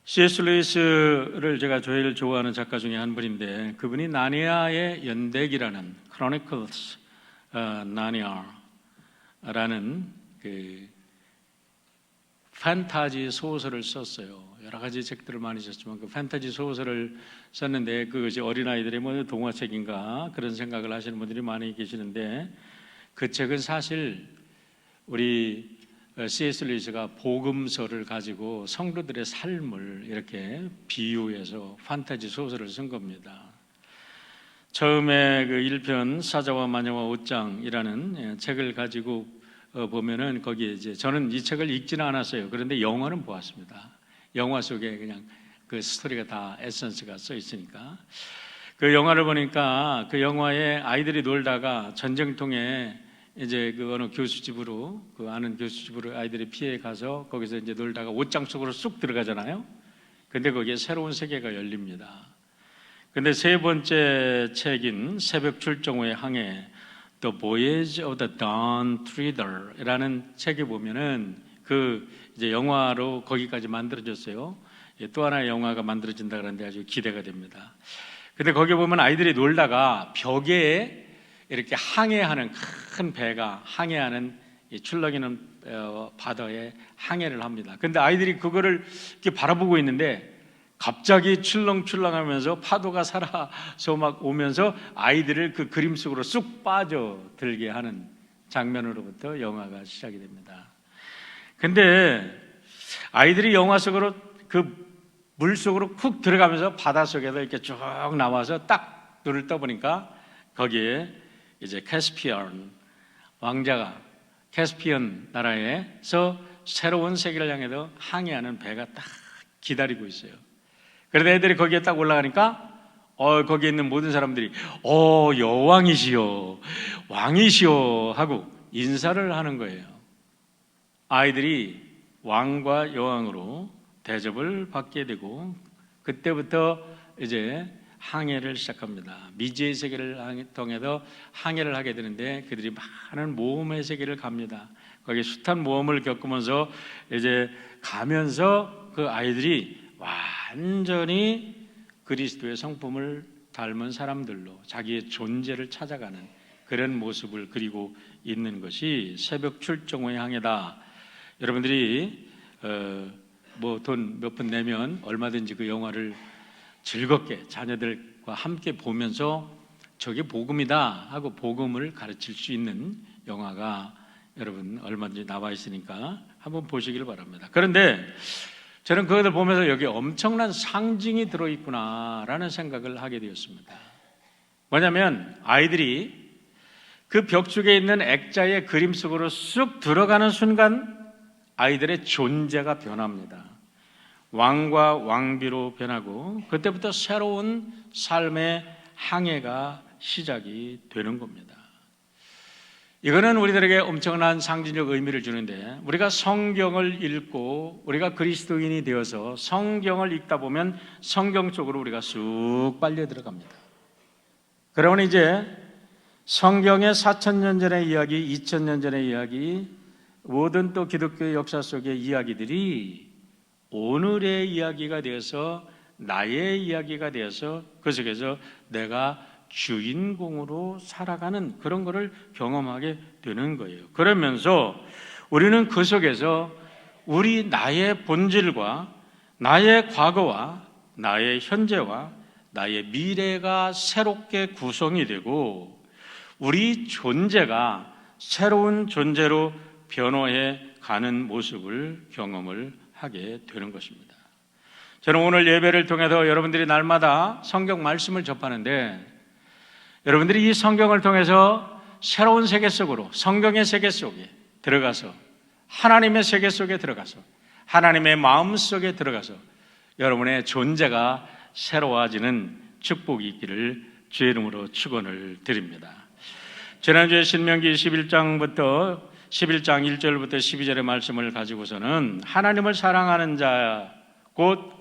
C.S. 루이스를 제가 제일 좋아하는 작가 중에 한 분인데, 그분이 나니아의 연대기라는 Chronicles Narnia라는 그 판타지 소설을 썼어요. 여러 가지 책들을 많이 썼지만 그 판타지 소설을 썼는데, 그것이 어린아이들의 뭐 동화책인가 그런 생각을 하시는 분들이 많이 계시는데, 그 책은 사실 우리 C.S. 루이스가 복음서를 가지고 성도들의 삶을 이렇게 비유해서 판타지 소설을 쓴 겁니다. 처음에 그 1편 사자와 마녀와 옷장이라는 책을 가지고 보면은 거기에 이제 저는 이 책을 읽지는 않았어요. 그런데 영화는 보았습니다. 영화 속에 그냥 그 스토리가 다 에센스가 써 있으니까. 그 영화를 보니까 그 영화에 아이들이 놀다가 전쟁통에 이제 그 어느 교수집으로, 그 아는 교수집으로 아이들이 피해 가서 거기서 이제 놀다가 옷장 속으로 쑥 들어가잖아요. 근데 거기에 새로운 세계가 열립니다. 근데 세 번째 책인 새벽 출정 후의 항해, The Voyage of the Dawn Treader라는 책에 보면은 그 이제 영화로 거기까지 만들어졌어요. 또 하나의 영화가 만들어진다 그러는데 아주 기대가 됩니다. 근데 거기 보면 아이들이 놀다가 벽에 이렇게 항해하는 큰 배가 항해하는 출렁이는 바다에 항해를 합니다. 근데 아이들이 그거를 이렇게 바라보고 있는데 갑자기 출렁출렁하면서 파도가 살아서 막 오면서 아이들을 그 그림 속으로 쑥 빠져들게 하는 장면으로부터 영화가 시작이 됩니다. 근데 아이들이 영화 속으로 그 물 속으로 쿡 들어가면서 바닷속에서 이렇게 쭉 나와서 딱 눈을 떠보니까 거기에 이제 캐스피안 왕자가 캐스피안 나라에서 새로운 세계를 향해서 항해하는 배가 딱 기다리고 있어요. 그런데 애들이 거기에 딱 올라가니까 거기에 있는 모든 사람들이 여왕이시여, 왕이시여 하고 인사를 하는 거예요. 아이들이 왕과 여왕으로 대접을 받게 되고 그때부터 이제 항해를 시작합니다. 미지의 세계를 통해서 항해를 하게 되는데 그들이 많은 모험의 세계를 갑니다. 거기에 숱한 모험을 겪으면서 이제 가면서 그 아이들이 완전히 그리스도의 성품을 닮은 사람들로 자기의 존재를 찾아가는 그런 모습을 그리고 있는 것이 새벽 출정호의 항해다. 여러분들이 뭐 돈 몇 푼 내면 얼마든지 그 영화를 즐겁게 자녀들과 함께 보면서 저게 복음이다 하고 복음을 가르칠 수 있는 영화가 여러분 얼마든지 나와 있으니까 한번 보시길 바랍니다. 그런데 저는 그것을 보면서 여기 엄청난 상징이 들어있구나라는 생각을 하게 되었습니다. 뭐냐면 아이들이 그 벽쪽에 있는 액자의 그림 속으로 쑥 들어가는 순간 아이들의 존재가 변합니다. 왕과 왕비로 변하고 그때부터 새로운 삶의 항해가 시작이 되는 겁니다. 이거는 우리들에게 엄청난 상징적 의미를 주는데, 우리가 성경을 읽고 우리가 그리스도인이 되어서 성경을 읽다 보면 성경 속으로 우리가 쑥 빨려 들어갑니다. 그러면 이제 성경의 4,000년 전의 이야기, 2,000년 전의 이야기, 모든 또 기독교의 역사 속의 이야기들이 오늘의 이야기가 되어서 나의 이야기가 되어서 그 속에서 내가 주인공으로 살아가는 그런 거를 경험하게 되는 거예요. 그러면서 우리는 그 속에서 나의 본질과 나의 과거와 나의 현재와 나의 미래가 새롭게 구성이 되고 우리 존재가 새로운 존재로 변화해 가는 모습을 경험을 하게 되는 것입니다. 저는 오늘 예배를 통해서 여러분들이 날마다 성경 말씀을 접하는데 여러분들이 이 성경을 통해서 새로운 세계 속으로, 성경의 세계 속에 들어가서 하나님의 세계 속에 들어가서 하나님의 마음 속에 들어가서 여러분의 존재가 새로워지는 축복이 있기를 주의 이름으로 축원을 드립니다. 지난주에 신명기 11장 1절부터 12절의 말씀을 가지고서는 하나님을 사랑하는 자, 곧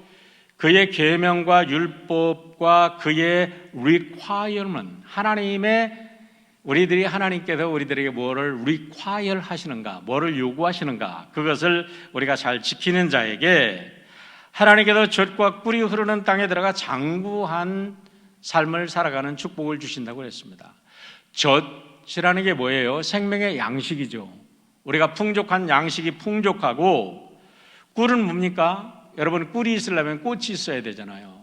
그의 계명과 율법과 그의 requirement, 하나님의 우리들이 하나님께서 우리들에게 뭐를 require 하시는가, 뭐를 요구하시는가, 그것을 우리가 잘 지키는 자에게 하나님께서 젖과 꿀이 흐르는 땅에 들어가 장구한 삶을 살아가는 축복을 주신다고 했습니다. 젖이라는 게 뭐예요? 생명의 양식이죠. 우리가 풍족한 양식이 풍족하고, 꿀은 뭡니까? 여러분, 꿀이 있으려면 꽃이 있어야 되잖아요.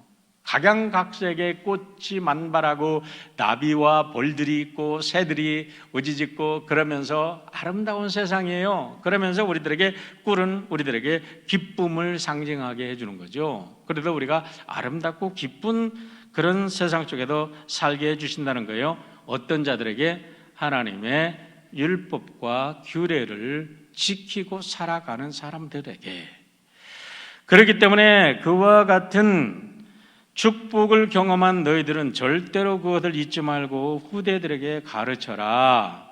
각양각색의 꽃이 만발하고 나비와 벌들이 있고 새들이 우지짓고 그러면서 아름다운 세상이에요. 그러면서 우리들에게 꿀은 우리들에게 기쁨을 상징하게 해주는 거죠. 그래도 우리가 아름답고 기쁜 그런 세상 속에도 살게 해주신다는 거예요. 어떤 자들에게? 하나님의 율법과 규례를 지키고 살아가는 사람들에게. 그렇기 때문에 그와 같은 축복을 경험한 너희들은 절대로 그것을 잊지 말고 후대들에게 가르쳐라.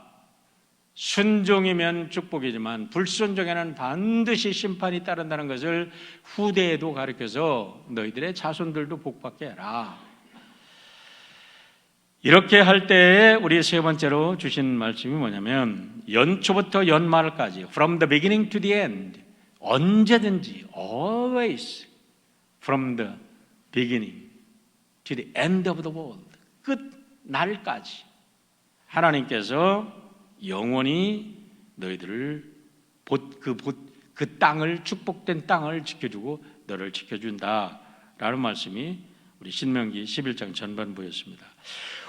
순종이면 축복이지만 불순종에는 반드시 심판이 따른다는 것을 후대에도 가르쳐서 너희들의 자손들도 복받게 해라. 이렇게 할 때에 우리 세 번째로 주신 말씀이 뭐냐면, 연초부터 연말까지 from the beginning to the end, 언제든지 always from the beginning to the end of the world, 끝 날까지 하나님께서 영원히 너희들을 그 땅을, 축복된 땅을 지켜주고 너를 지켜준다라는 말씀이 우리 신명기 11장 전반부였습니다.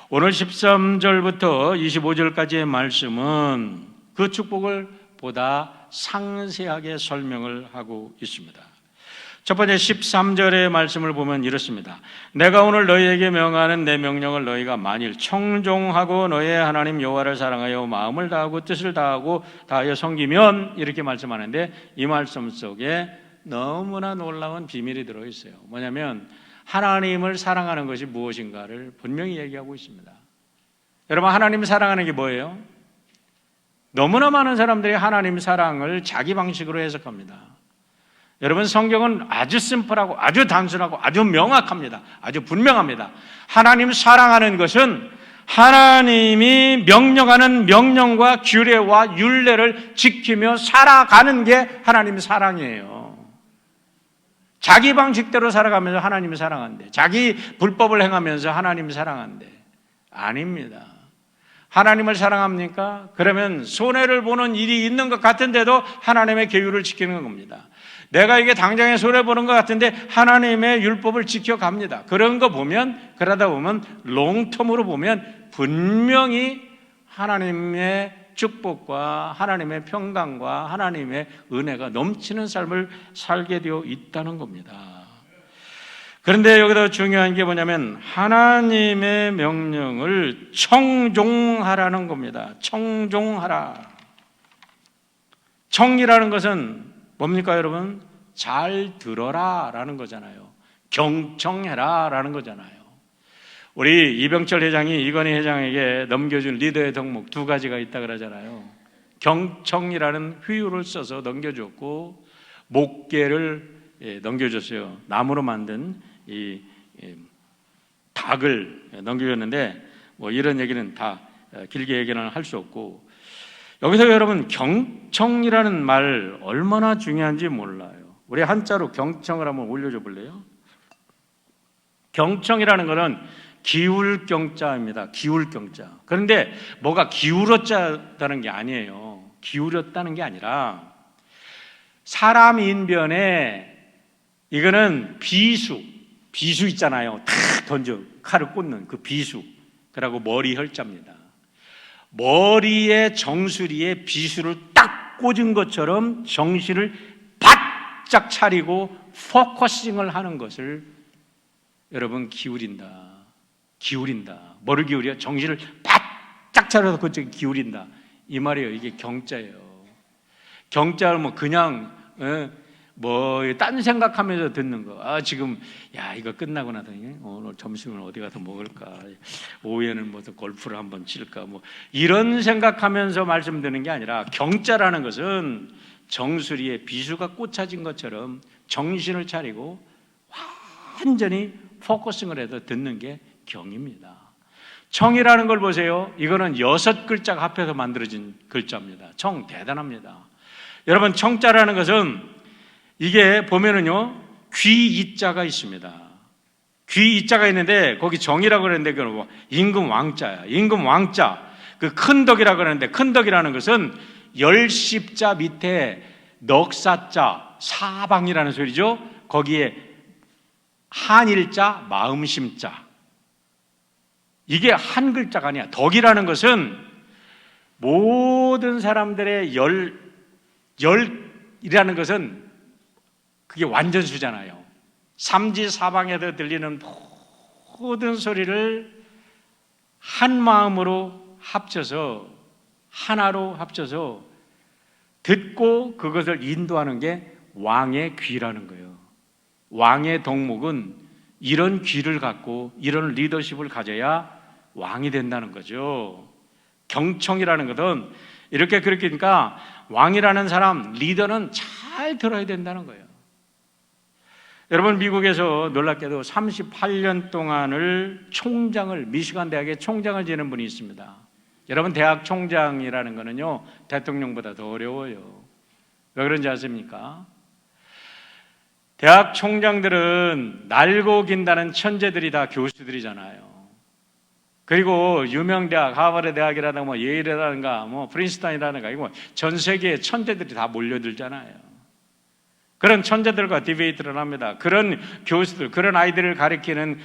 오늘 13절부터 25절까지의 말씀은 그 축복을 보다 상세하게 설명을 하고 있습니다. 첫 번째 13절의 말씀을 보면 이렇습니다. 내가 오늘 너희에게 명하는 내 명령을 너희가 만일 청종하고 너희의 하나님 여호와를 사랑하여 마음을 다하고 뜻을 다하여 섬기면, 이렇게 말씀하는데 이 말씀 속에 너무나 놀라운 비밀이 들어있어요. 뭐냐면 하나님을 사랑하는 것이 무엇인가를 분명히 얘기하고 있습니다. 여러분, 하나님을 사랑하는 게 뭐예요? 너무나 많은 사람들이 하나님 사랑을 자기 방식으로 해석합니다. 여러분, 성경은 아주 심플하고 아주 단순하고 아주 명확합니다. 아주 분명합니다. 하나님 사랑하는 것은 하나님이 명령하는 명령과 규례와 율례를 지키며 살아가는 게 하나님 사랑이에요. 자기 방식대로 살아가면서 하나님을 사랑한대, 자기 불법을 행하면서 하나님을 사랑한대. 아닙니다. 하나님을 사랑합니까? 그러면 손해를 보는 일이 있는 것 같은데도 하나님의 계율을 지키는 겁니다. 내가 이게 당장에 손해보는 것 같은데 하나님의 율법을 지켜갑니다. 그러다 보면 롱텀으로 보면 분명히 하나님의 축복과 하나님의 평강과 하나님의 은혜가 넘치는 삶을 살게 되어 있다는 겁니다. 그런데 여기서 중요한 게 뭐냐면 하나님의 명령을 청종하라는 겁니다. 청종하라. 청이라는 것은 뭡니까 여러분? 잘 들어라 라는 거잖아요. 경청해라 라는 거잖아요. 우리 이병철 회장이 이건희 회장에게 넘겨준 리더의 덕목 두 가지가 있다 그러잖아요. 경청이라는 휴유를 써서 넘겨줬고, 목계를 넘겨줬어요. 나무로 만든 이 닭을 넘겨줬는데, 뭐 이런 얘기는 다 길게 얘기는 할 수 없고, 여기서 여러분 경청이라는 말 얼마나 중요한지 몰라요. 우리 한자로 경청을 한번 올려줘 볼래요? 경청이라는 것은 기울 경자입니다. 기울 경자. 그런데 뭐가 기울었다는 게 아니에요. 기울였다는 게 아니라 사람 인변에 이거는 비수 있잖아요. 탁 던져 칼을 꽂는 그 비수. 그리고 머리 혈자입니다. 머리에 정수리에 비수를 딱 꽂은 것처럼 정신을 바짝 차리고 포커싱을 하는 것을 여러분 기울인다. 뭐를 기울여? 정신을 바짝 차려서 그쪽에 기울인다. 이 말이에요. 이게 경자예요. 경자를 뭐 그냥 딴 생각하면서 듣는 거. 지금 이거 끝나고 나더니 오늘 점심은 어디 가서 먹을까? 오후에는 무슨 골프를 한번 칠까? 뭐 이런 생각하면서 말씀 듣는 게 아니라, 경자라는 것은 정수리에 비수가 꽂혀진 것처럼 정신을 차리고 완전히 포커싱을 해서 듣는 게 경입니다. 청이라는 걸 보세요. 이거는 6글자가 합해서 만들어진 글자입니다. 청, 대단합니다. 여러분, 청자라는 것은 이게 보면은요, 귀이자가 있습니다. 귀이자가 있는데 거기 정이라고 그랬는데 그건 임금 왕자야. 임금 왕자. 그 큰 덕이라고 그러는데 큰 덕이라는 것은 열십자 밑에 넉사자, 사방이라는 소리죠. 거기에 한일자, 마음심자. 이게 한 글자가 아니야. 덕이라는 것은 모든 사람들의 열이라는 것은 그게 완전수잖아요. 삼지사방에서 들리는 모든 소리를 한 마음으로 합쳐서 하나로 합쳐서 듣고 그것을 인도하는 게 왕의 귀라는 거예요. 왕의 덕목은 이런 귀를 갖고 이런 리더십을 가져야 왕이 된다는 거죠. 경청이라는 것은 이렇게 그렇게 하니까 왕이라는 사람, 리더는 잘 들어야 된다는 거예요. 여러분, 미국에서 놀랍게도 38년 동안을 미시간 대학의 총장을 지낸 분이 있습니다. 여러분, 대학 총장이라는 거는요, 대통령보다 더 어려워요. 왜 그런지 아십니까? 대학 총장들은 날고 긴다는 천재들이 다 교수들이잖아요. 그리고 유명 대학, 하버드 대학이라든가 뭐 예일이라든가 뭐 프린스턴이라든가 이거 전 세계의 천재들이 다 몰려들잖아요. 그런 천재들과 디베이트를 합니다. 그런 교수들, 그런 아이들을 가르치는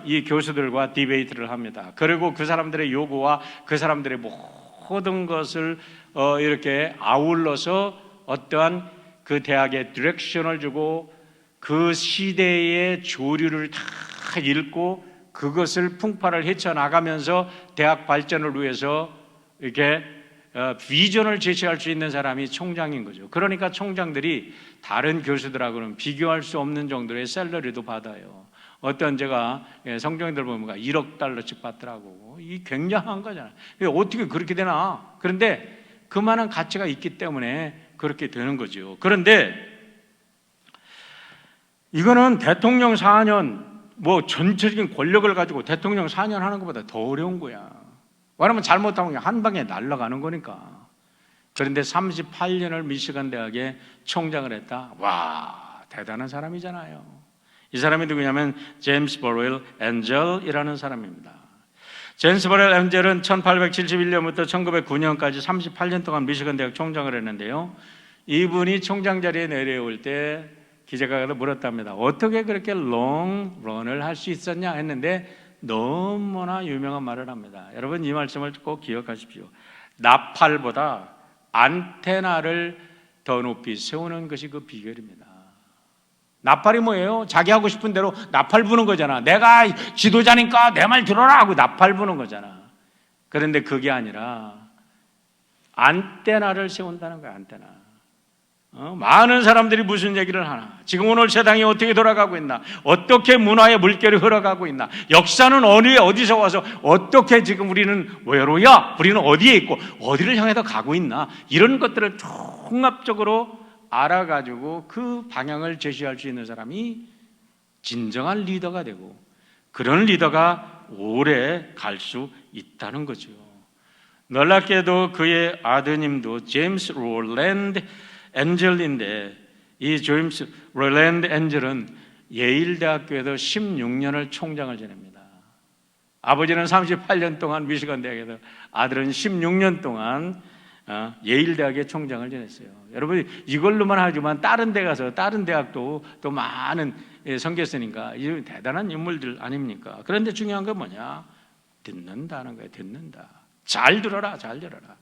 이 교수들과 디베이트를 합니다. 그리고 그 사람들의 요구와 그 사람들의 모든 것을 이렇게 아울러서 어떠한 그 대학의 디렉션을 주고 그 시대의 조류를 다 읽고 그것을 풍파를 헤쳐나가면서 대학 발전을 위해서 이렇게 비전을 제시할 수 있는 사람이 총장인 거죠. 그러니까 총장들이 다른 교수들하고는 비교할 수 없는 정도의 샐러리도 받아요. 어떤 제가 성경들 보면 1억 달러씩 받더라고. 이 굉장한 거잖아요. 어떻게 그렇게 되나? 그런데 그만한 가치가 있기 때문에 그렇게 되는 거죠. 그런데 이거는 대통령 4년 뭐 전체적인 권력을 가지고 대통령 4년 하는 것보다 더 어려운 거야. 왜냐하면 잘못하면 한 방에 날아가는 거니까. 그런데 38년을 미시간 대학에 총장을 했다. 와, 대단한 사람이잖아요. 이 사람이 누구냐면 제임스 버웰 엔젤이라는 사람입니다. 제임스 버웰 엔젤은 1871년부터 1909년까지 38년 동안 미시간 대학 총장을 했는데요. 이분이 총장 자리에 내려올 때 기자가 물었답니다. 어떻게 그렇게 롱런을 할 수 있었냐 했는데 너무나 유명한 말을 합니다. 여러분, 이 말씀을 꼭 기억하십시오. 나팔보다 안테나를 더 높이 세우는 것이 그 비결입니다. 나팔이 뭐예요? 자기 하고 싶은 대로 나팔 부는 거잖아. 내가 지도자니까 내 말 들어라 하고 나팔 부는 거잖아. 그런데 그게 아니라 안테나를 세운다는 거야. 안테나. 많은 사람들이 무슨 얘기를 하나? 지금 오늘 세상이 어떻게 돌아가고 있나? 어떻게 문화의 물결이 흘러가고 있나? 역사는 어디서 와서 어떻게 지금 우리는 외로야? 우리는 어디에 있고 어디를 향해서 가고 있나? 이런 것들을 종합적으로 알아가지고 그 방향을 제시할 수 있는 사람이 진정한 리더가 되고 그런 리더가 오래 갈 수 있다는 거죠. 놀랍게도 그의 아드님도 제임스 롤랜드 엔젤인데 이 제임스 롤랜드 엔젤은 예일대학교에서 16년을 총장을 지냅니다. 아버지는 38년 동안 미시간 대학에서, 아들은 16년 동안 예일대학의 총장을 지냈어요. 여러분, 이걸로만 하지만 다른 데 가서 다른 대학도 또 많은 선교사니까 이 대단한 인물들 아닙니까? 그런데 중요한 건 뭐냐? 듣는다는 거예요. 듣는다. 잘 들어라, 잘 들어라.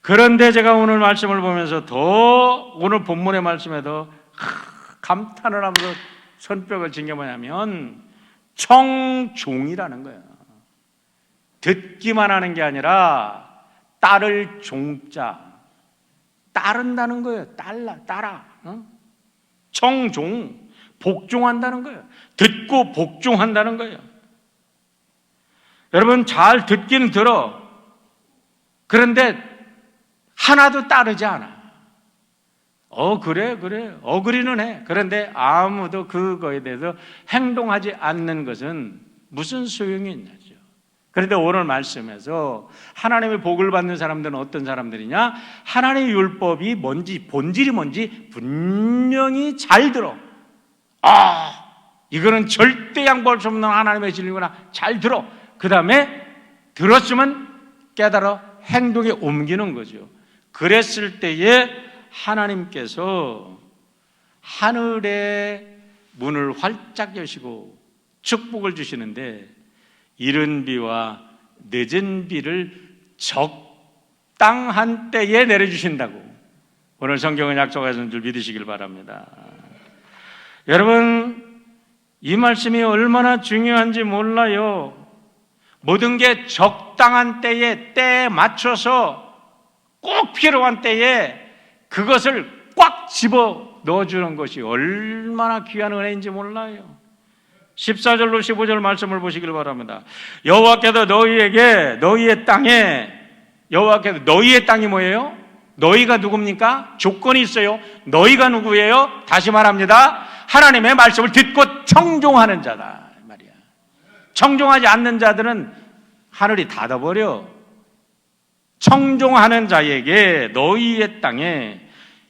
그런데 제가 오늘 말씀을 보면서 더 오늘 본문의 말씀에도 감탄을 하면서 손뼉을 친 게 뭐냐면 청종이라는 거예요. 듣기만 하는 게 아니라 따를 종자, 따른다는 거예요. 따라. 청종, 복종한다는 거예요. 듣고 복종한다는 거예요. 여러분, 잘 듣기는 들어. 그런데 하나도 따르지 않아. 그래. 어그리는 해. 그런데 아무도 그거에 대해서 행동하지 않는 것은 무슨 소용이 있냐죠. 그런데 오늘 말씀에서 하나님의 복을 받는 사람들은 어떤 사람들이냐? 하나님의 율법이 뭔지, 본질이 뭔지 분명히 잘 들어. 이거는 절대 양보할 수 없는 하나님의 진리구나. 잘 들어. 그 다음에 들었으면 깨달아 행동에 옮기는 거죠. 그랬을 때에 하나님께서 하늘의 문을 활짝 여시고 축복을 주시는데, 이른 비와 늦은 비를 적당한 때에 내려주신다고 오늘 성경은 약속하신 줄 믿으시길 바랍니다. 여러분, 이 말씀이 얼마나 중요한지 몰라요. 모든 게 적당한 때에 맞춰서 꼭 필요한 때에 그것을 꽉 집어 넣어주는 것이 얼마나 귀한 은혜인지 몰라요. 14절로 15절 말씀을 보시길 바랍니다. 여호와께서 너희에게 너희의 땅에, 여호와께서 너희의 땅이 뭐예요? 너희가 누굽니까? 조건이 있어요. 너희가 누구예요? 다시 말합니다. 하나님의 말씀을 듣고 청종하는 자다 말이야. 청종하지 않는 자들은 하늘이 닫아버려. 청종하는 자에게 너희의 땅에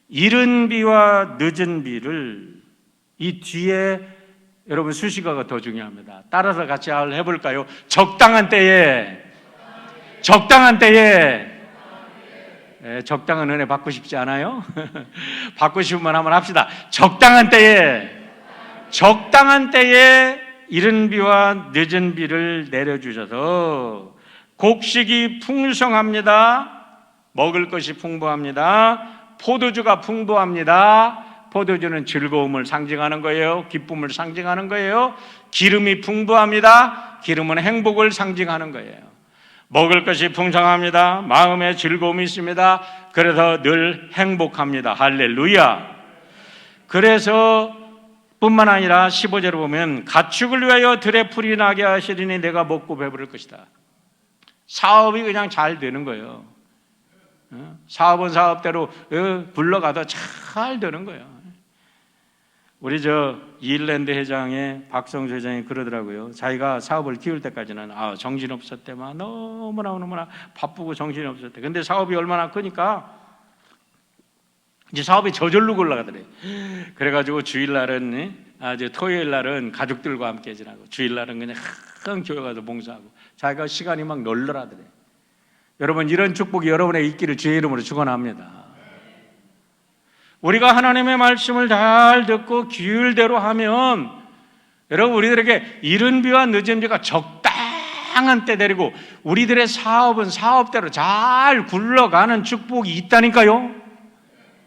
이른 비와 늦은 비를, 이 뒤에 여러분 수식어가 더 중요합니다. 따라서 같이 해볼까요? 적당한 때에, 적당한 때에. 적당한 은혜 받고 싶지 않아요? 받고 싶으면 한번 합시다. 적당한 때에, 적당한 때에 이른 비와 늦은 비를 내려주셔서 곡식이 풍성합니다. 먹을 것이 풍부합니다. 포도주가 풍부합니다. 포도주는 즐거움을 상징하는 거예요. 기쁨을 상징하는 거예요. 기름이 풍부합니다. 기름은 행복을 상징하는 거예요. 먹을 것이 풍성합니다. 마음에 즐거움이 있습니다. 그래서 늘 행복합니다. 할렐루야. 그래서 뿐만 아니라 15절에 보면 가축을 위하여 들에 풀이 나게 하시리니 내가 먹고 배부를 것이다. 사업이 그냥 잘 되는 거예요. 사업은 사업대로 굴러가도 잘 되는 거예요. 우리 이일랜드 회장의 박성수 회장이 그러더라고요. 자기가 사업을 키울 때까지는 정신없었대만, 너무나 바쁘고 정신없었대. 근데 사업이 얼마나 크니까 이제 사업이 저절로 올라가더래. 그래가지고 주일날은, 토요일날은 가족들과 함께 지나고, 주일날은 그냥 큰 교회 가서 봉사하고, 자기가 시간이 막 널널하더래. 여러분, 이런 축복이 여러분에 있기를 주의 이름으로 축원합니다. 우리가 하나님의 말씀을 잘 듣고 규율대로 하면, 여러분, 우리들에게 이른 비와 늦은 비가 적당한 때 내리고 우리들의 사업은 사업대로 잘 굴러가는 축복이 있다니까요.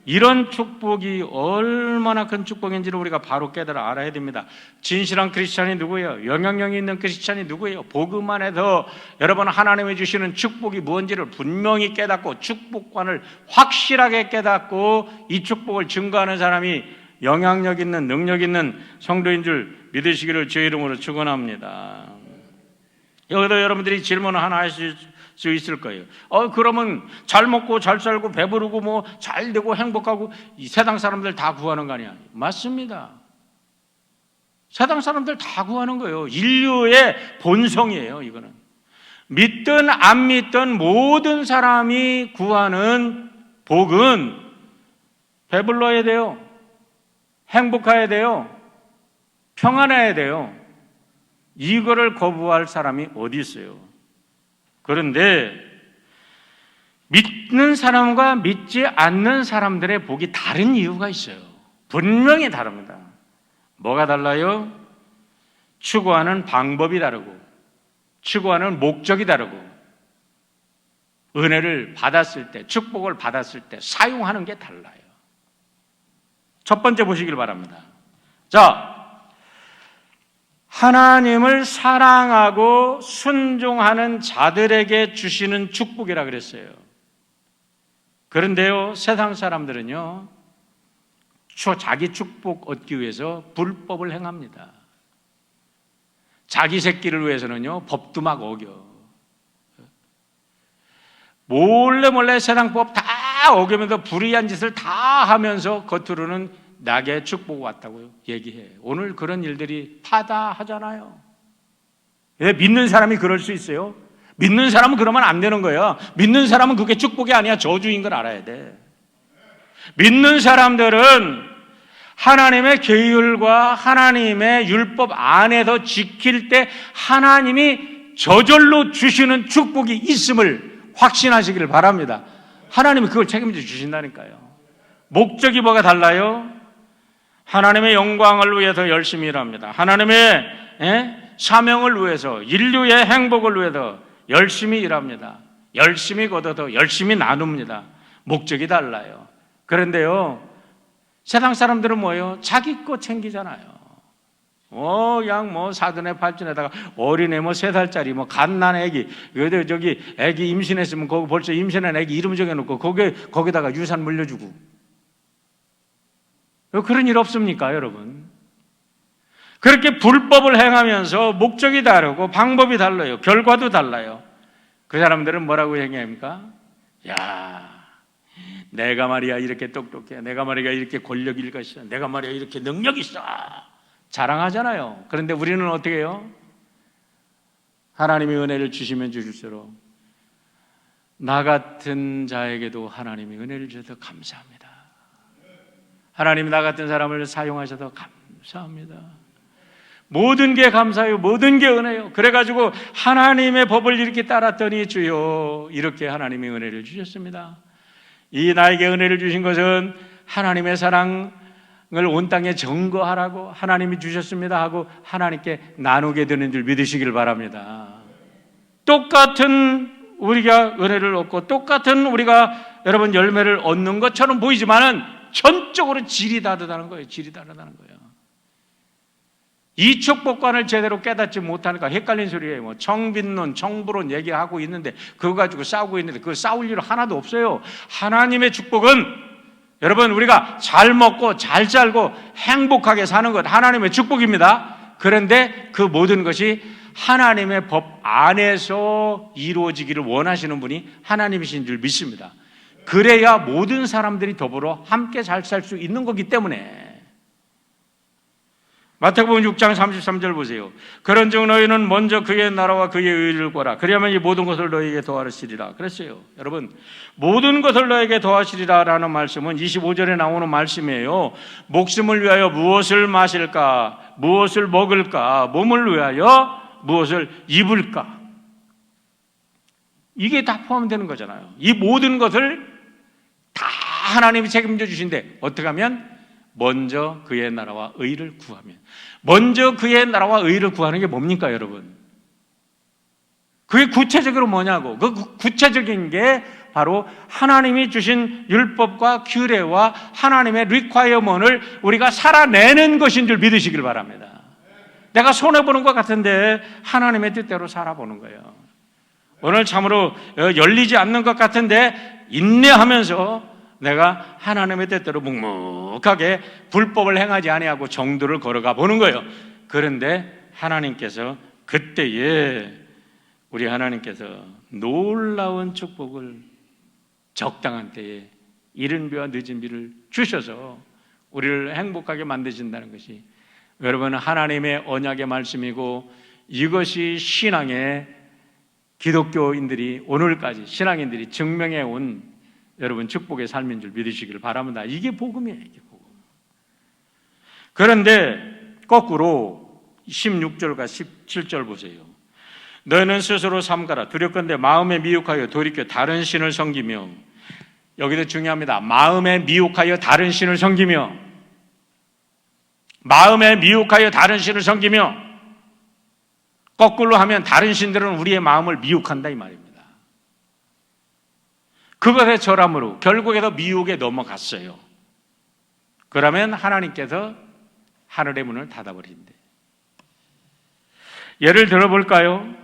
이런 축복이 얼마나 큰 축복인지를 우리가 바로 깨달아 알아야 됩니다. 진실한 크리스찬이 누구예요? 영향력이 있는 크리스찬이 누구예요? 복음 안에서 여러분 하나님이 주시는 축복이 무엇인지를 분명히 깨닫고 축복관을 확실하게 깨닫고 이 축복을 증거하는 사람이 영향력 있는, 능력 있는 성도인 줄 믿으시기를 주의 이름으로 축원합니다. 여기도 여러분들이 질문을 하나 하실 수 있을 거예요. 그러면 잘 먹고 잘 살고 배부르고 잘 되고 행복하고 이 세상 사람들 다 구하는 거 아니야? 맞습니다. 세상 사람들 다 구하는 거예요. 인류의 본성이에요, 이거는. 믿든 안 믿든 모든 사람이 구하는 복은 배불러야 돼요. 행복해야 돼요. 평안해야 돼요. 이거를 거부할 사람이 어디 있어요? 그런데 믿는 사람과 믿지 않는 사람들의 복이 다른 이유가 있어요. 분명히 다릅니다. 뭐가 달라요? 추구하는 방법이 다르고 추구하는 목적이 다르고 은혜를 받았을 때, 축복을 받았을 때 사용하는 게 달라요. 첫 번째 보시길 바랍니다. 자, 하나님을 사랑하고 순종하는 자들에게 주시는 축복이라 그랬어요. 그런데요, 세상 사람들은요, 자기 축복 얻기 위해서 불법을 행합니다. 자기 새끼를 위해서는요, 법도 막 어겨. 몰래 세상법 다 어기면서 불의한 짓을 다 하면서 겉으로는 나게 축복 왔다고 얘기해. 오늘 그런 일들이 타다하잖아요. 왜 믿는 사람이 그럴 수 있어요? 믿는 사람은 그러면 안 되는 거예요. 믿는 사람은 그게 축복이 아니야. 저주인 걸 알아야 돼. 믿는 사람들은 하나님의 계율과 하나님의 율법 안에서 지킬 때 하나님이 저절로 주시는 축복이 있음을 확신하시기를 바랍니다. 하나님이 그걸 책임져 주신다니까요. 목적이 뭐가 달라요? 하나님의 영광을 위해서 열심히 일합니다. 하나님의 사명을 위해서, 인류의 행복을 위해서 열심히 일합니다. 열심히 걷어서 열심히 나눕니다. 목적이 달라요. 그런데요, 세상 사람들은 뭐예요? 자기 거 챙기잖아요. 그냥 사돈에 팔촌에다가 어린애 3살짜리 갓난 애기, 저기 애기 임신했으면 거기 벌써 임신한 애기 이름 정해놓고 거기다가 유산 물려주고. 그런 일 없습니까, 여러분? 그렇게 불법을 행하면서 목적이 다르고 방법이 달라요. 결과도 달라요. 그 사람들은 뭐라고 얘기합니까? 야, 내가 말이야 이렇게 똑똑해. 내가 말이야 이렇게 권력이 있어. 내가 말이야 이렇게 능력이 있어. 자랑하잖아요. 그런데 우리는 어떻게 해요? 하나님이 은혜를 주시면 주실수록 나 같은 자에게도 하나님이 은혜를 주셔서 감사합니다. 하나님 나 같은 사람을 사용하셔서 감사합니다. 모든 게 감사해요. 모든 게 은혜요. 그래가지고 하나님의 법을 이렇게 따랐더니 주여 이렇게 하나님이 은혜를 주셨습니다. 이 나에게 은혜를 주신 것은 하나님의 사랑을 온 땅에 증거하라고 하나님이 주셨습니다 하고 하나님께 나누게 되는 줄 믿으시길 바랍니다. 똑같은 우리가 은혜를 얻고 똑같은 우리가 여러분 열매를 얻는 것처럼 보이지만은 전적으로 질이 다르다는 거예요. 질이 다르다는 거예요. 이 축복관을 제대로 깨닫지 못하니까 헷갈린 소리예요. 청빈론, 청부론 얘기하고 있는데 그거 가지고 싸우고 있는데 그거 싸울 일 하나도 없어요. 하나님의 축복은 여러분 우리가 잘 먹고 잘 살고 행복하게 사는 것 하나님의 축복입니다. 그런데 그 모든 것이 하나님의 법 안에서 이루어지기를 원하시는 분이 하나님이신 줄 믿습니다. 그래야 모든 사람들이 더불어 함께 잘 살 수 있는 거기 때문에. 마태복음 6장 33절 보세요. 그런즉 너희는 먼저 그의 나라와 그의 의를 구하라. 그리하면 이 모든 것을 너희에게 더하시리라. 그랬어요. 여러분, 모든 것을 너희에게 더하시리라 라는 말씀은 25절에 나오는 말씀이에요. 목숨을 위하여 무엇을 마실까? 무엇을 먹을까? 몸을 위하여 무엇을 입을까? 이게 다 포함되는 거잖아요. 이 모든 것을 다 하나님이 책임져 주신데 어떻게 하면? 먼저 그의 나라와 의를 구하면. 먼저 그의 나라와 의를 구하는 게 뭡니까, 여러분? 그게 구체적으로 뭐냐고. 그 구체적인 게 바로 하나님이 주신 율법과 규례와 하나님의 리콰이어먼트를 우리가 살아내는 것인 줄 믿으시길 바랍니다. 내가 손해보는 것 같은데 하나님의 뜻대로 살아보는 거예요. 오늘 참으로 열리지 않는 것 같은데 인내하면서 내가 하나님의 뜻대로 묵묵하게 불법을 행하지 아니하고 정도를 걸어가 보는 거예요. 그런데 하나님께서 그때에 우리 하나님께서 놀라운 축복을 적당한 때에 이른 비와 늦은 비를 주셔서 우리를 행복하게 만드신다는 것이 여러분 하나님의 언약의 말씀이고 이것이 신앙의 기독교인들이 오늘까지 신앙인들이 증명해 온 여러분 축복의 삶인 줄 믿으시기를 바랍니다. 이게 복음이에요. 이게 복음. 그런데 거꾸로 16절과 17절 보세요. 너희는 스스로 삼가라. 두렵건대 마음에 미혹하여 돌이켜 다른 신을 섬기며. 여기도 중요합니다. 마음에 미혹하여 다른 신을 섬기며. 마음에 미혹하여 다른 신을 섬기며. 거꾸로 하면 다른 신들은 우리의 마음을 미혹한다 이 말입니다. 그것의 절함으로 결국에도 미혹에 넘어갔어요. 그러면 하나님께서 하늘의 문을 닫아버린대. 예를 들어볼까요?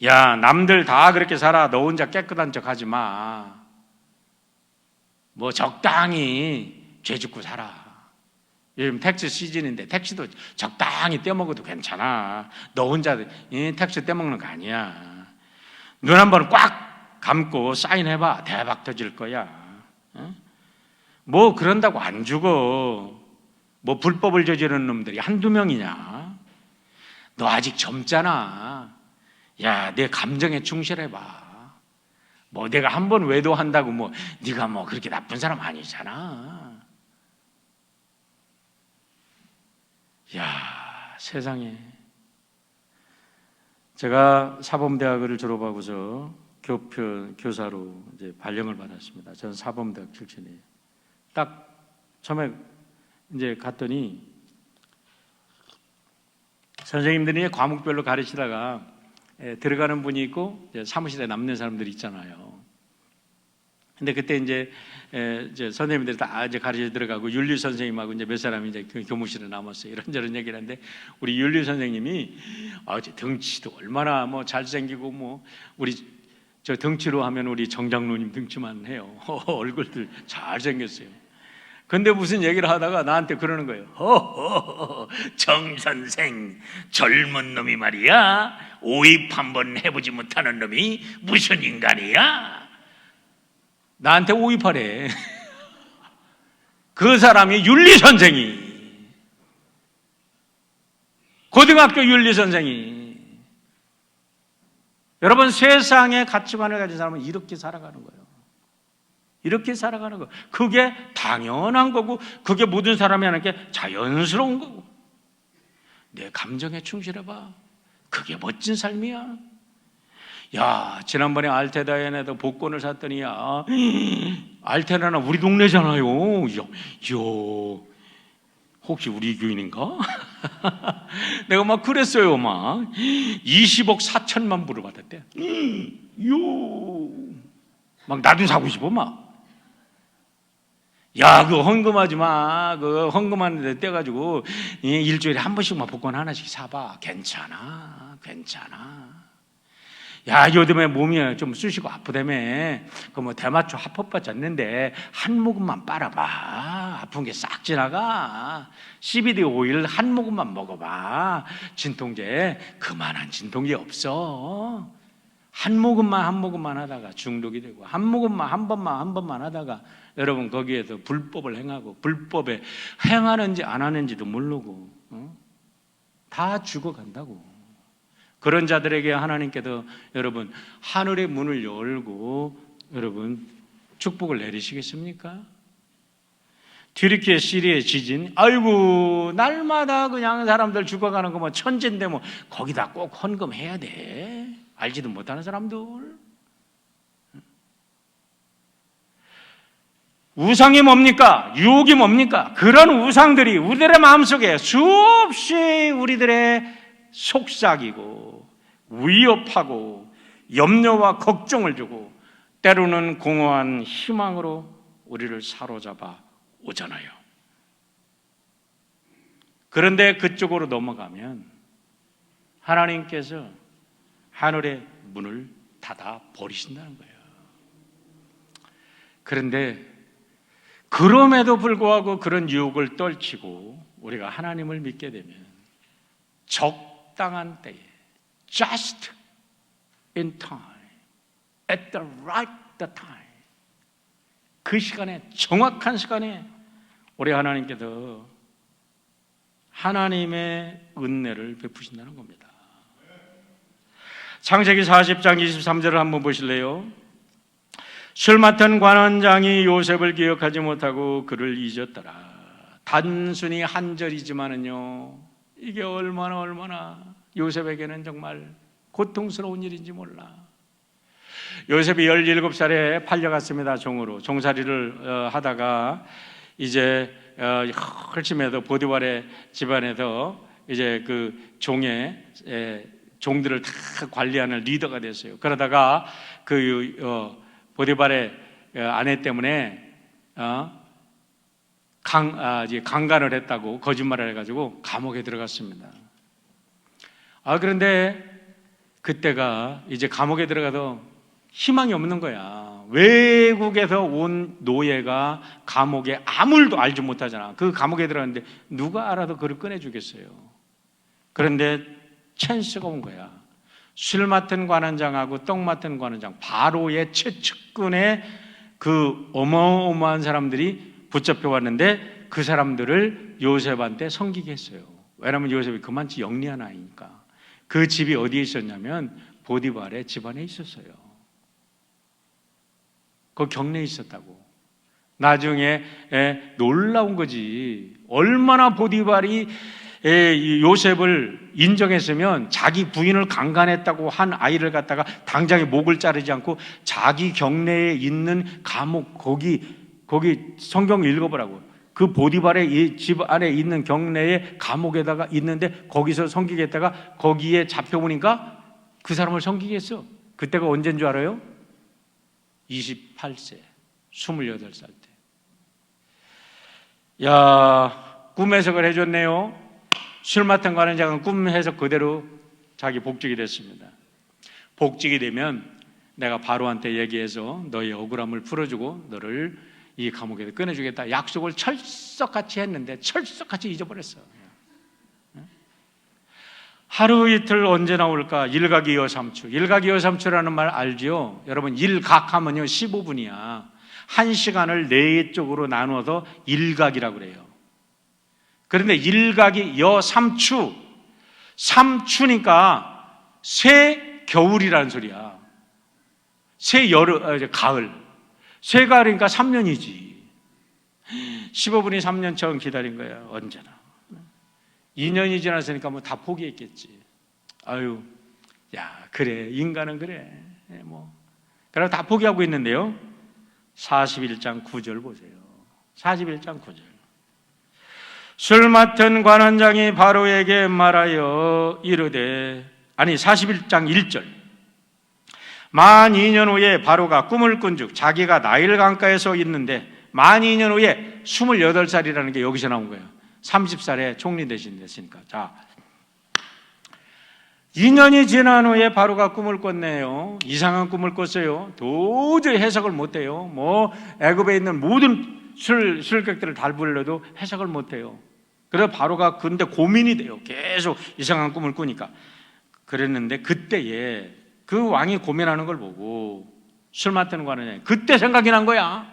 야, 남들 다 그렇게 살아. 너 혼자 깨끗한 척 하지 마. 적당히 죄 짓고 살아. 요즘 택시 시즌인데 택시도 적당히 떼먹어도 괜찮아. 너 혼자 택시 떼먹는 거 아니야. 눈 한 번 꽉 감고 사인해봐. 대박 터질 거야. 그런다고 안 죽어. 불법을 저지르는 놈들이 한두 명이냐. 너 아직 젊잖아. 야, 내 감정에 충실해봐. 뭐 내가 한 번 외도한다고 뭐 네가 뭐 그렇게 나쁜 사람 아니잖아. 야, 세상에. 제가 사범대학을 졸업하고서 교사로 이제 발령을 받았습니다. 저는 사범대학 출신이에요. 딱 처음에 이제 갔더니 선생님들이 과목별로 가르치다가 들어가는 분이 있고 사무실에 남는 사람들이 있잖아요. 근데 그때 이제 선생님들이 다 이제 가르쳐 들어가고 윤리 선생님하고 이제 몇 사람이 이제 그 교무실에 남았어요. 이런저런 얘기를 하는데 우리 윤리 선생님이 덩치도 얼마나 뭐 잘생기고 뭐 우리 저 덩치로 하면 우리 정장로님 덩치만 해요. 얼굴들 잘생겼어요. 근데 무슨 얘기를 하다가 나한테 그러는 거예요. 정 선생, 젊은 놈이 말이야, 오입 한번 해보지 못하는 놈이 무슨 인간이야? 나한테 오입하래. 그 사람이 윤리 선생이, 고등학교 윤리 선생이. 여러분, 세상의 가치관을 가진 사람은 이렇게 살아가는 거예요. 이렇게 살아가는 거. 그게 당연한 거고, 그게 모든 사람이 하는 게 자연스러운 거고. 내 감정에 충실해봐. 그게 멋진 삶이야. 야, 지난번에 알테다엔에도 복권을 샀더니, 알테다는 우리 동네잖아요. 혹시 우리 교인인가? 내가 막 그랬어요, 막. 20억 4천만 불을 받았대. 막 나도 사고 싶어, 막. 야, 그거 헌금하지 마. 그거 헌금하는데 떼가지고 일주일에 한 번씩만 복권 하나씩 사봐. 괜찮아. 야, 요즘에 몸이 좀 쑤시고 아프다며. 그 뭐 대마초 합법받지 않는데 한 모금만 빨아봐. 아픈 게 싹 지나가. CBD 오일 한 모금만 먹어봐. 진통제, 그만한 진통제 없어. 한 모금만 하다가 중독이 되고, 한 모금만 한 번만 하다가 여러분 거기에서 불법을 행하고, 불법에 행하는지 안 하는지도 모르고 다 죽어간다고. 그런 자들에게 하나님께서 여러분 하늘의 문을 열고 여러분 축복을 내리시겠습니까? 튀르키예 시리아의 지진, 아이고 날마다 그냥 사람들 죽어가는 거 뭐 천재인데 뭐 거기다 꼭 헌금해야 돼. 알지도 못하는 사람들. 우상이 뭡니까? 유혹이 뭡니까? 그런 우상들이 우리들의 마음속에 수없이 우리들의 속삭이고 위협하고 염려와 걱정을 주고 때로는 공허한 희망으로 우리를 사로잡아 오잖아요. 그런데 그쪽으로 넘어가면 하나님께서 하늘의 문을 닫아 버리신다는 거예요. 그런데 그럼에도 불구하고 그런 유혹을 떨치고 우리가 하나님을 믿게 되면 적당한 때에 just in time, at the right time, 그 시간에, 정확한 시간에 우리 하나님께서 하나님의 은혜를 베푸신다는 겁니다. 창세기 40장 23절을 한번 보실래요? 술 맡은 관원장이 요셉을 기억하지 못하고 그를 잊었더라. 단순히 한 절이지만은요, 이게 얼마나 요셉에게는 정말 고통스러운 일인지 몰라. 요셉이 17살에 팔려갔습니다. 종으로. 종살이를 하다가 이제 헐심해서 보디발의 집안에서 이제 그 종들을 다 관리하는 리더가 됐어요. 그러다가 그 보디발의 아내 때문에 강간을 했다고 거짓말을 해가지고 감옥에 들어갔습니다. 그런데 그때가 이제 감옥에 들어가도 희망이 없는 거야. 외국에서 온 노예가 감옥에 아무 일도 알지 못하잖아. 그 감옥에 들어갔는데 누가 알아도 그를 꺼내주겠어요. 그런데 찬스가 온 거야. 술 맡은 관원장하고 떡 맡은 관원장, 바로의 최측근의 그 어마어마한 사람들이 붙잡혀 왔는데 그 사람들을 요셉한테 섬기게 했어요. 왜냐하면 요셉이 그만치 영리한 아이니까. 그 집이 어디에 있었냐면 보디발의 집안에 있었어요. 그 경내에 있었다고. 나중에 놀라운 거지. 얼마나 보디발이 요셉을 인정했으면 자기 부인을 강간했다고 한 아이를 갖다가 당장에 목을 자르지 않고 자기 경내에 있는 감옥, 거기 성경 읽어보라고. 그 보디발의 집 안에 있는 경내에 감옥에다가 있는데 거기서 섬기겠다가 거기에 잡혀보니까 그 사람을 섬기게 했어. 그때가 언제인 줄 알아요? 28세, 28살 때. 야, 꿈 해석을 해줬네요. 술 맡은 관원장은 꿈 해석 그대로 자기 복직이 됐습니다. 복직이 되면 내가 바로한테 얘기해서 너의 억울함을 풀어주고 너를 이 감옥에서 꺼내주겠다 약속을 철석같이 했는데 철석같이 잊어버렸어. 하루 이틀 언제 나올까? 일각이여삼추. 일각이여삼추라는 말 알죠? 여러분, 일각하면요 15분이야. 1시간을 4쪽으로 나누어서 일각이라고 그래요. 그런데 일각이 여삼추, 삼추니까 새 겨울이라는 소리야. 새 여름, 가을. 새 가을이니까 3년이지. 15분이 3년처럼 기다린 거야, 언제나. 2년이 지났으니까 뭐 다 포기했겠지. 아유, 야, 그래. 인간은 그래. 그래서 다 포기하고 있는데요. 41장 9절 보세요. 41장 9절. 술 맡은 관원장이 바로에게 말하여 이르되, 41장 1절. 만 2년 후에 바로가 꿈을 꾼즉 자기가 나일 강가에 서 있는데 만 2년 후에 28살이라는 게 여기서 나온 거예요. 30살에 총리 되신댔으니까. 자, 2년이 지난 후에 바로가 꿈을 꿨네요. 이상한 꿈을 꿨어요. 도저히 해석을 못해요. 애굽에 있는 모든 술객들을 다 불러도 해석을 못해요. 그래서 바로가 근데 고민이 돼요. 계속 이상한 꿈을 꾸니까. 그랬는데 그때에 그 왕이 고민하는 걸 보고 술 맡는 관원장이 그때 생각이 난 거야.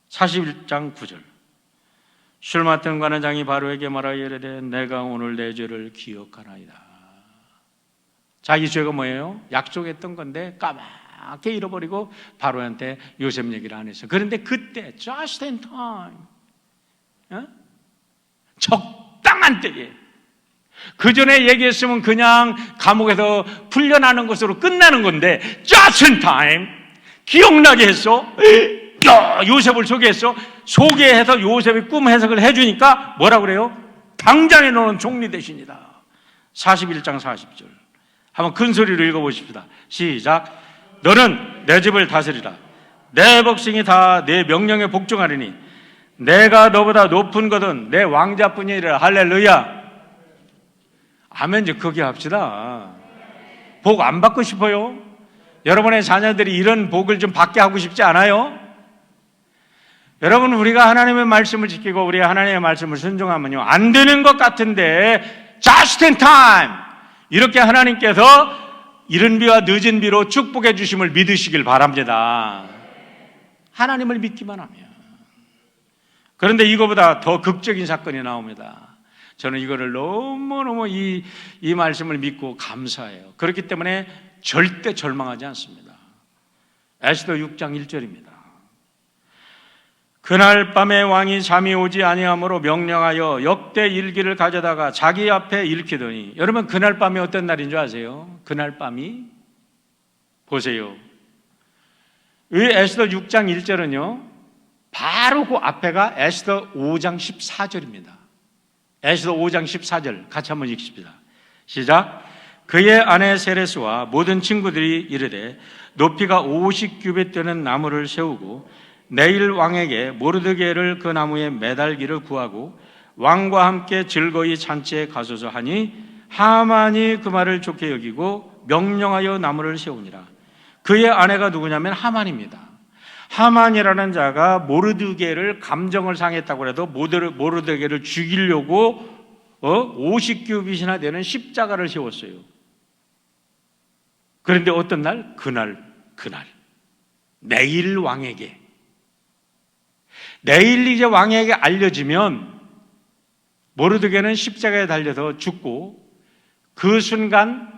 41장 9절. 술 맡은 관원장이 바로에게 말하여 이르되 내가 오늘 내 죄를 기억하나이다. 자기 죄가 뭐예요? 약속했던 건데 까맣게 잃어버리고 바로한테 요셉 얘기를 안 했어요. 그런데 그때 just in time, 적당한 때에, 그 전에 얘기했으면 그냥 감옥에서 풀려나는 것으로 끝나는 건데 just in time 기억나게 했어. 요셉을 소개했어. 소개해서 요셉의 꿈 해석을 해주니까 뭐라고 그래요? 당장에 너는 총리 되시니라. 41장 40절. 한번 큰 소리로 읽어보십시다. 시작. 너는 내 집을 다스리라. 내 백성이 다 내 명령에 복종하리니 내가 너보다 높은 것은 내 왕자뿐이라. 할렐루야. 아멘. 이제 그게 합시다. 복 안 받고 싶어요? 여러분의 자녀들이 이런 복을 좀 받게 하고 싶지 않아요? 여러분, 우리가 하나님의 말씀을 지키고 우리가 하나님의 말씀을 순종하면요 안 되는 것 같은데 just in time 이렇게 하나님께서 이른 비와 늦은 비로 축복해 주심을 믿으시길 바랍니다. 하나님을 믿기만 하면. 그런데 이거보다 더 극적인 사건이 나옵니다. 저는 이거를 너무너무 이 말씀을 믿고 감사해요. 그렇기 때문에 절대 절망하지 않습니다. 에스더 6장 1절입니다. 그날 밤에 왕이 잠이 오지 아니하므로 명령하여 역대 일기를 가져다가 자기 앞에 읽히더니, 여러분 그날 밤이 어떤 날인 줄 아세요? 그날 밤이 보세요. 이 에스더 6장 1절은요 바로 그 앞에가 에스더 5장 14절입니다. 에스더 5장 14절 같이 한번 읽습니다. 시작. 그의 아내 세레스와 모든 친구들이 이르되 높이가 50규빗 되는 나무를 세우고 내일 왕에게 모르드게를 그 나무에 매달기를 구하고 왕과 함께 즐거이 잔치에 가소서 하니 하만이 그 말을 좋게 여기고 명령하여 나무를 세우니라. 그의 아내가 누구냐면 하만입니다. 하만이라는 자가 모르드게를 감정을 상했다고 해도 모르드게를 죽이려고 50규빗이나 되는 십자가를 세웠어요. 그런데 어떤 날? 그날 내일 왕에게, 내일 이제 왕에게 알려지면 모르드게는 십자가에 달려서 죽고 그 순간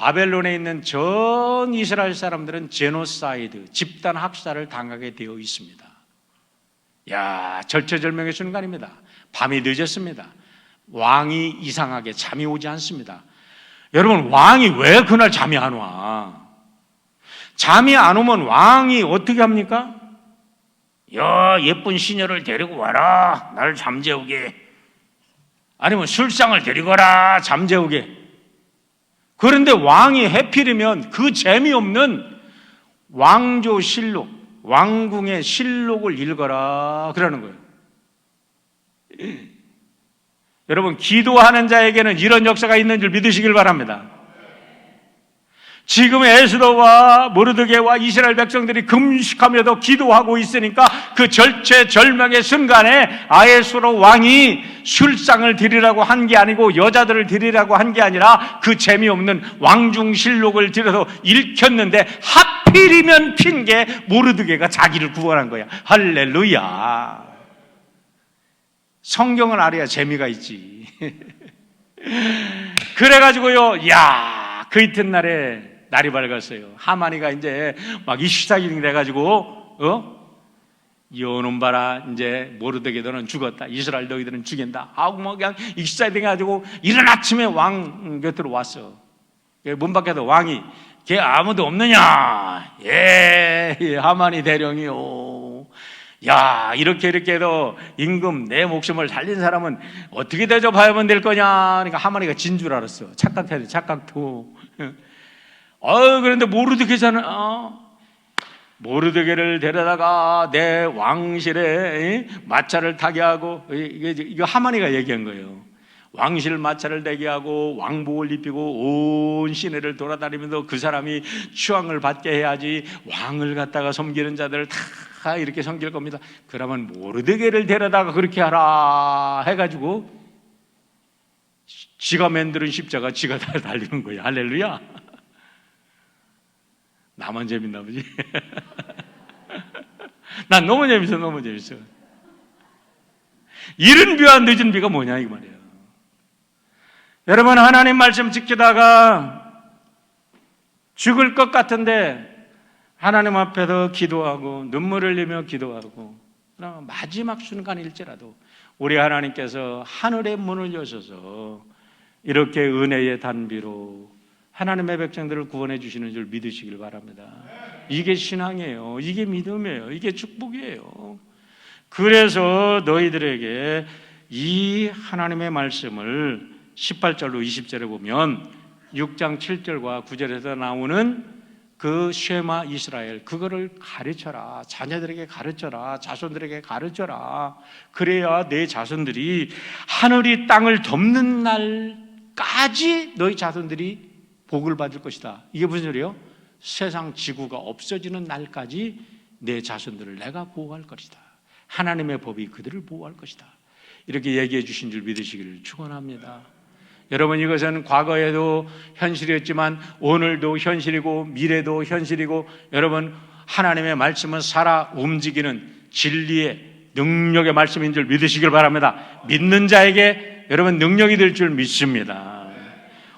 바벨론에 있는 전 이스라엘 사람들은 제노사이드, 집단 학살을 당하게 되어 있습니다. 야, 절체절명의 순간입니다. 밤이 늦었습니다. 왕이 이상하게 잠이 오지 않습니다. 여러분, 왕이 왜 그날 잠이 안 와? 잠이 안 오면 왕이 어떻게 합니까? 야, 예쁜 시녀를 데리고 와라, 날 잠재우게. 아니면 술상을 데리고 와라, 잠재우게. 그런데 왕이 해필이면 그 재미없는 왕조실록, 왕궁의 실록을 읽어라 그러는 거예요. 여러분, 기도하는 자에게는 이런 역사가 있는 줄 믿으시길 바랍니다. 지금 에스더와 모르드게와 이스라엘 백성들이 금식하며도 기도하고 있으니까 그 절체절명의 순간에 아하수에로 왕이 술상을 드리라고 한 게 아니고 여자들을 드리라고 한 게 아니라 그 재미없는 왕중실록을 들여서 읽혔는데 하필이면 핀게 모르드게가 자기를 구원한 거야. 할렐루야. 성경을 알아야 재미가 있지. 그래가지고요, 야, 그 이튿날에 날이 밝았어요. 하만이가 이제 막 이슈사기ling 돼가지고, 여놈 봐라, 이제 모르드게 너는 죽었다. 이스라엘 너희들은 죽인다. 하고 뭐 그냥 이슈사기ling 해가지고 이른 아침에 왕 곁으로 왔어. 문 밖에도 왕이, 걔 아무도 없느냐? 예, 하만이 대령이요. 야, 이렇게 해도 임금 내 목숨을 살린 사람은 어떻게 대접하면 될 거냐? 그러니까 하만이가 진 줄 알았어. 착각해야 돼, 착각도. 그런데 모르드게잖아. 모르드게를 데려다가 내 왕실에 마차를 타게 하고, 이거 하만이가 얘기한 거예요. 왕실 마차를 대게 하고 왕복을 입히고 온 시내를 돌아다니면서 그 사람이 추앙을 받게 해야지 왕을 갖다가 섬기는 자들을 다 이렇게 섬길 겁니다. 그러면 모르드게를 데려다가 그렇게 하라 해가지고 지가 만드는 십자가 지가 다 달리는 거예요. 할렐루야. 나만 재밌나 보지. 난 너무 재밌어. 너무 재밌어. 이른 비와 늦은 비가 뭐냐 이 말이에요. 여러분, 하나님 말씀 지키다가 죽을 것 같은데 하나님 앞에서 기도하고 눈물을 흘리며 기도하고 마지막 순간일지라도 우리 하나님께서 하늘의 문을 여셔서 이렇게 은혜의 단비로 하나님의 백성들을 구원해 주시는 줄 믿으시길 바랍니다. 이게 신앙이에요. 이게 믿음이에요. 이게 축복이에요. 그래서 너희들에게 이 하나님의 말씀을 18절로 20절에 보면 6장 7절과 9절에서 나오는 그 쉐마 이스라엘, 그거를 가르쳐라. 자녀들에게 가르쳐라. 자손들에게 가르쳐라. 그래야 내 자손들이 하늘이 땅을 덮는 날까지 너희 자손들이 복을 받을 것이다. 이게 무슨 소리예요? 세상 지구가 없어지는 날까지 내 자손들을 내가 보호할 것이다. 하나님의 법이 그들을 보호할 것이다. 이렇게 얘기해 주신 줄 믿으시기를 축원합니다. 여러분, 이것은 과거에도 현실이었지만 오늘도 현실이고 미래도 현실이고, 여러분, 하나님의 말씀은 살아 움직이는 진리의 능력의 말씀인 줄 믿으시길 바랍니다. 믿는 자에게 여러분 능력이 될 줄 믿습니다.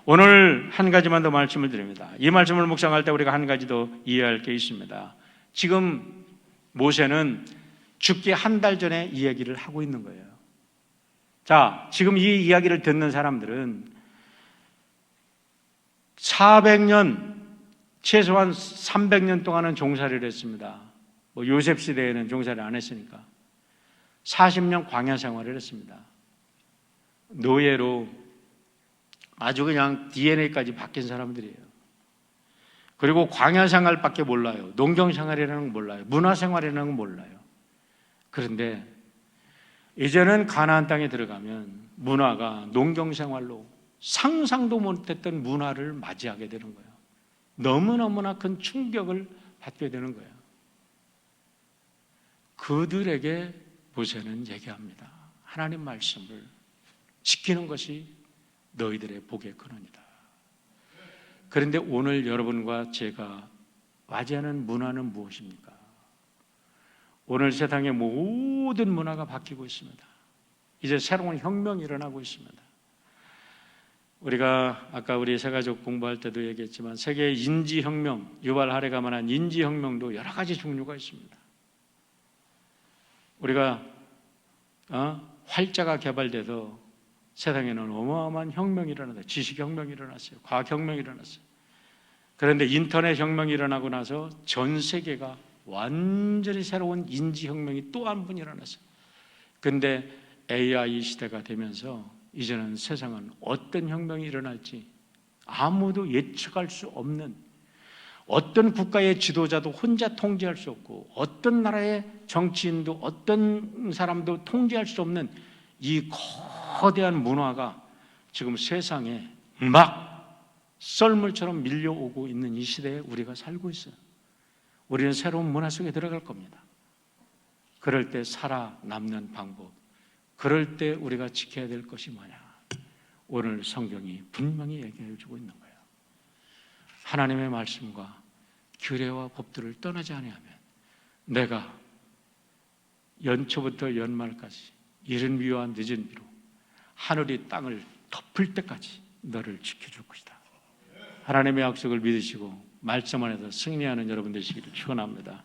오늘 한 가지만 더 말씀을 드립니다. 이 말씀을 묵상할 때 우리가 한 가지 더 이해할 게 있습니다. 지금 모세는 죽기 한 달 전에 이 얘기를 하고 있는 거예요. 자, 지금 이 이야기를 듣는 사람들은 400년, 최소한 300년 동안은 종살이를 했습니다. 뭐 요셉 시대에는 종살이 안 했으니까 40년 광야 생활을 했습니다. 노예로 아주 그냥 DNA까지 바뀐 사람들이에요. 그리고 광야 생활밖에 몰라요. 농경 생활이라는 건 몰라요. 문화 생활이라는 건 몰라요. 그런데 이제는 가나안 땅에 들어가면 문화가 농경 생활로 상상도 못했던 문화를 맞이하게 되는 거예요. 너무너무나 큰 충격을 받게 되는 거예요. 그들에게 모세는 얘기합니다. 하나님 말씀을 지키는 것이 너희들의 복의 근원이다. 그런데 오늘 여러분과 제가 맞이하는 문화는 무엇입니까? 오늘 세상의 모든 문화가 바뀌고 있습니다. 이제 새로운 혁명이 일어나고 있습니다. 우리가 아까 우리 새가족 공부할 때도 얘기했지만 세계 인지혁명, 유발 하레가 말한 인지혁명도 여러 가지 종류가 있습니다. 우리가 활자가 개발돼서 세상에는 어마어마한 혁명이 일어났어요. 지식혁명이 일어났어요. 과학혁명이 일어났어요. 그런데 인터넷 혁명이 일어나고 나서 전 세계가 완전히 새로운 인지혁명이 또 한 번 일어났어요. 근데 AI 시대가 되면서 이제는 세상은 어떤 혁명이 일어날지 아무도 예측할 수 없는, 어떤 국가의 지도자도 혼자 통제할 수 없고 어떤 나라의 정치인도 어떤 사람도 통제할 수 없는 이 거대한 문화가 지금 세상에 막 썰물처럼 밀려오고 있는 이 시대에 우리가 살고 있어요. 우리는 새로운 문화 속에 들어갈 겁니다. 그럴 때 살아남는 방법, 그럴 때 우리가 지켜야 될 것이 뭐냐? 오늘 성경이 분명히 얘기해 주고 있는 거예요. 하나님의 말씀과 규례와 법들을 떠나지 아니하면 내가 연초부터 연말까지 이른 비와 늦은 비로 하늘이 땅을 덮을 때까지 너를 지켜줄 것이다. 하나님의 약속을 믿으시고 말씀 안에서 승리하는 여러분 되시기를 축원합니다.